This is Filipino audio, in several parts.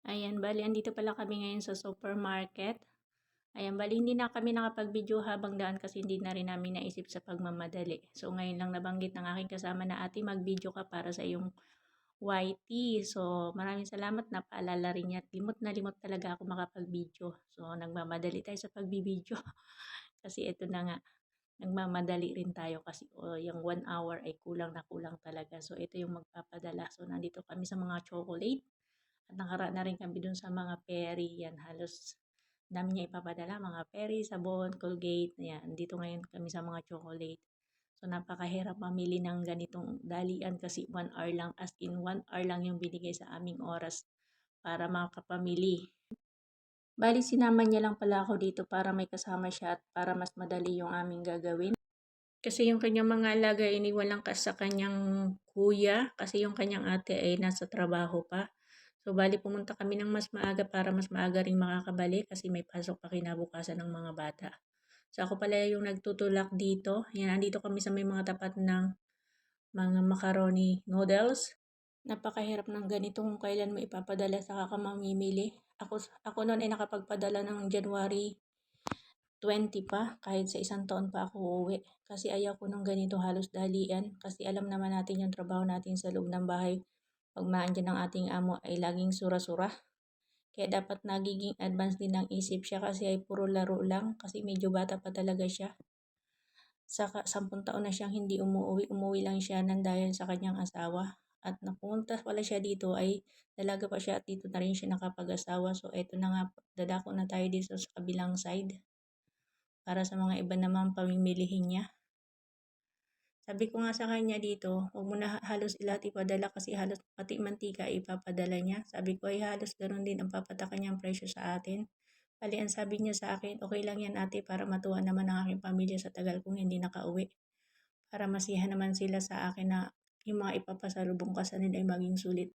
Ayan, bali andito pala kami ngayon sa supermarket. Ayan, bali hindi na kami nakapag-video habang daan kasi hindi na rin namin naisip sa pagmamadali. So ngayon lang nabanggit ng aking kasama na ate mag-video ka para sa iyong YT. So maraming salamat na paalala rin niya. Limot na limot talaga ako makapag-video. So nagmamadali tayo sa pagbibideo. Kasi ito na nga, nagmamadali rin tayo kasi yung 1 hour ay kulang na kulang talaga. So ito yung magpapadala. So nandito kami sa mga chocolate. At nakaraan na rin kami dun sa mga Perry, yan halos dami niya ipapadala, mga Perry, sabon, Colgate, yan. Dito ngayon kami sa mga chocolate. So napakahirap mamili ng ganitong dalian kasi 1 hour lang, as in 1 hour lang yung binigay sa aming oras para makapamili. Bali sinama niya lang pala ako dito para may kasama siya at para mas madali yung aming gagawin. Kasi yung kanyang mga alaga iniwan lang sa kanyang kuya kasi yung kanyang ate ay nasa trabaho pa. So, bali pumunta kami ng mas maaga para mas maaga rin makakabalik kasi may pasok pa kinabukasan ng mga bata. So, ako pala yung nagtutulak dito. Yan, andito kami sa may mga tapat ng mga macaroni noodles. Napakahirap ng ganito kung kailan mo ipapadala sa kakamamimili. Ako noon ay nakapagpadala ng January 20 pa, kahit sa isang taon pa ako uuwi. Kasi ayaw ko nung ganito halos dalian. Kasi alam naman natin yung trabaho natin sa loob ng bahay. Pag maandyan ng ating amo ay laging sura-sura. Kaya dapat nagiging advance din ang isip siya kasi ay puro laro lang. Kasi medyo bata pa talaga siya. Saka 10 taon na siyang hindi umuwi. Umuwi lang siya nang dahil sa kanyang asawa. At napunta pala siya dito ay dalaga pa siya at dito na rin siya nakapag-asawa. So eto na nga, dadako na tayo dito sa kabilang side para sa mga iba naman pamimilihin niya. Sabi ko nga sa kanya dito, huwag mo na halos lahat ipadala kasi halos pati mantika ipapadala niya. Sabi ko ay halos ganoon din ang papataka niyang presyo sa atin. Bali ang sabi niya sa akin, okay lang yan ate para matuwa naman ang aking pamilya sa tagal kong hindi nakauwi. Para masiyahan naman sila sa akin na yung mga ipapasalubong ka sa nila ay maging sulit.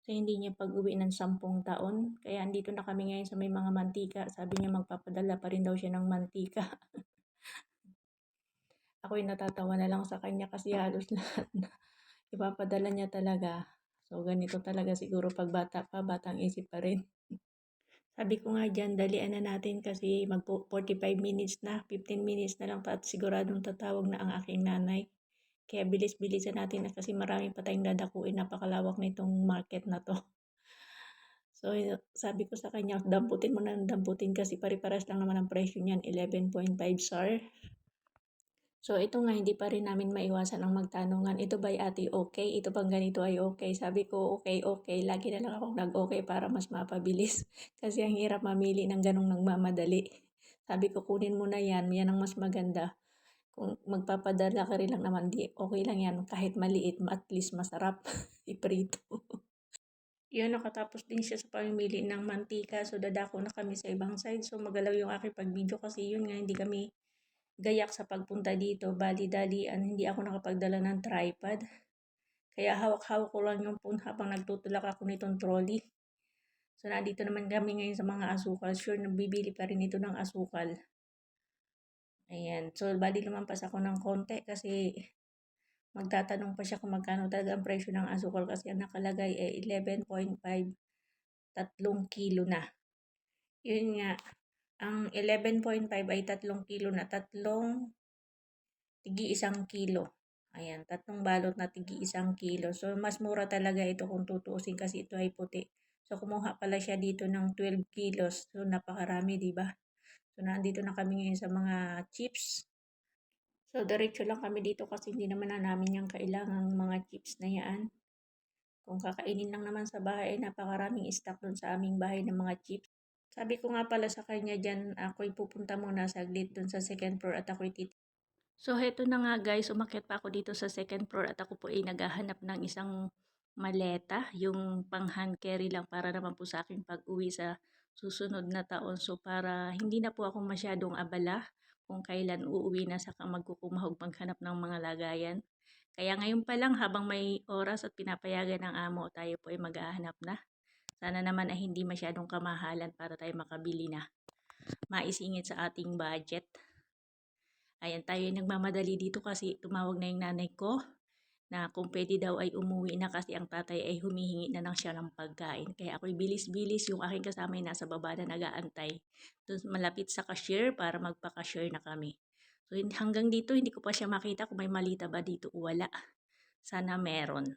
So hindi niya pag-uwi ng 10 taon. Kaya andito na kami ngayon sa may mga mantika. Sabi niya magpapadala pa rin daw siya ng mantika. Ako'y natatawa na lang sa kanya kasi halos lahat na ipapadala niya talaga. So, ganito talaga siguro pag bata pa, batang isip pa rin. Sabi ko nga dyan, dalian na natin kasi mag 45 minutes na, 15 minutes na lang pa at siguradong tatawag na ang aking nanay. Kaya bilis-bilisan natin na kasi marami pa tayong dadakuin, napakalawak nitong market na to. So, sabi ko sa kanya, damputin mo na ng damputin kasi pare-paras lang naman ang presyo niyan, 11.5 SAR. So, ito nga, hindi pa rin namin maiwasan ang magtanungan. Ito ba'y ate okay? Ito bang ganito ay okay? Sabi ko, okay, okay. Lagi na lang akong nag-okay para mas mapabilis. Kasi ang hirap mamili ng ganong nagmamadali. Sabi ko, kunin mo na yan. Yan ang mas maganda. Kung magpapadala ka rin lang naman, di okay lang yan. Kahit maliit, at least masarap. Iprito. Yun, nakatapos din siya sa pamimili ng mantika. So, dadako na kami sa ibang side. So, magalaw yung aking pag-video kasi yun nga, hindi kami gayak sa pagpunta dito, bali-dalian, hindi ako nakapagdala ng tripod. Kaya hawak-hawak ko lang yung phone habang nagtutulak ako nitong trolley. So, nandito naman kami ngayon sa mga asukal. Sure, nabibili pa rin ito ng asukal. Ayan. So, bali lumampas ako ng konti kasi magtatanong pa siya kung magkano talaga ang presyo ng asukal kasi ang nakalagay ay 11.5, 3 kilo na. Yun nga, ang 11.5 ay 3 kilo na, tigi 1 kilo. Ayan, 3 balot na tigi 1 kilo. So, mas mura talaga ito kung tutuusin kasi ito ay puti. So, kumuha pala siya dito ng 12 kilos. So, napakarami, di ba? So, nandito na kami ngayon sa mga chips. So, diretso lang kami dito kasi hindi naman na namin yung kailangang mga chips na yan. Kung kakainin lang naman sa bahay, ay napakaraming stock dun sa aming bahay ng mga chips. Sabi ko nga pala sa kanya dyan, ako'y pupunta muna saglit dun sa second floor at ako'y So, heto na nga guys, umakyat pa ako dito sa second floor at ako po ay naghahanap ng isang maleta, yung pang hand carry lang para naman po sa akin pag-uwi sa susunod na taon. So, para hindi na po ako masyadong abala kung kailan uuwi na saka magkukumahog maghanap ng mga lagayan. Kaya ngayon pa lang habang may oras at pinapayagan ng amo, tayo po ay maghahanap na. Sana naman ay hindi masyadong kamahalan para tayo makabili na. Maisingit sa ating budget. Ayan, tayo ay nagmamadali dito kasi tumawag na yung nanay ko. na kung pwede daw ay umuwi na kasi ang tatay ay humihingi na lang siya ng pagkain. Kaya ako'y bilis-bilis, yung aking kasama ay nasa baba na nag-aantay. Doon malapit sa cashier para magpa-cashier na kami. So hanggang dito hindi ko pa siya makita kung may malita ba dito o wala. Sana meron.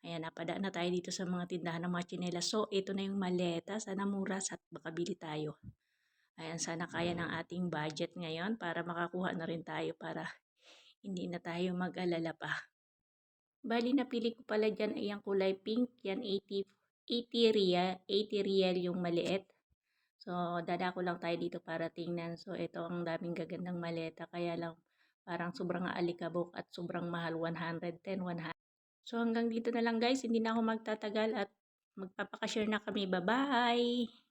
Ayan, napadaan na tayo dito sa mga tindahan ng mga tsinelas. So, ito na yung maleta. Sana mura at makabili tayo. Ayan, sana kaya ng ating budget ngayon para makakuha na rin tayo para hindi na tayo mag-alala pa. Bali, napili ko pala dyan ay ang kulay pink. Yan, 80 real, 80 real yung maliit. So, dadako lang tayo dito para tingnan. So, ito ang daming gagandang maleta. Kaya lang, parang sobrang alikabok at sobrang mahal. 110, 100. So hanggang dito na lang guys, hindi na ako magtatagal at magpapaka-share na kami. Bye-bye!